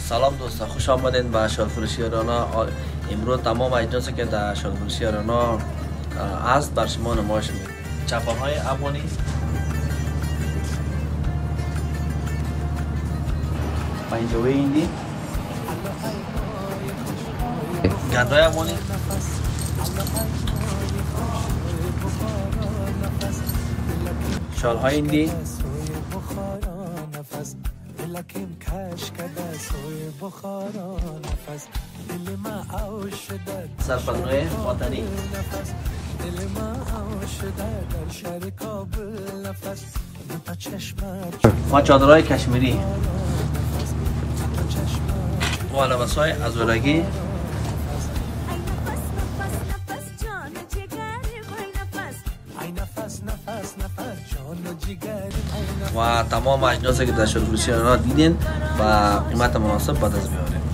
سلام دوستان، خوش آمدین به شالفروشی رانا. امروز تمام اجناسی که در شالفروشی رانا است بر شما نمایش میدیم. چپان‌های افغانی، پنجوی هندی، گندای افغانی، شال‌های هندی، سرپناه وطنی و چادرهای کشمیری و لباسهای ازورگی و تمام اجناسی که در شالفروشی رانا دیدین و قیمت مناسب به دست بیارین.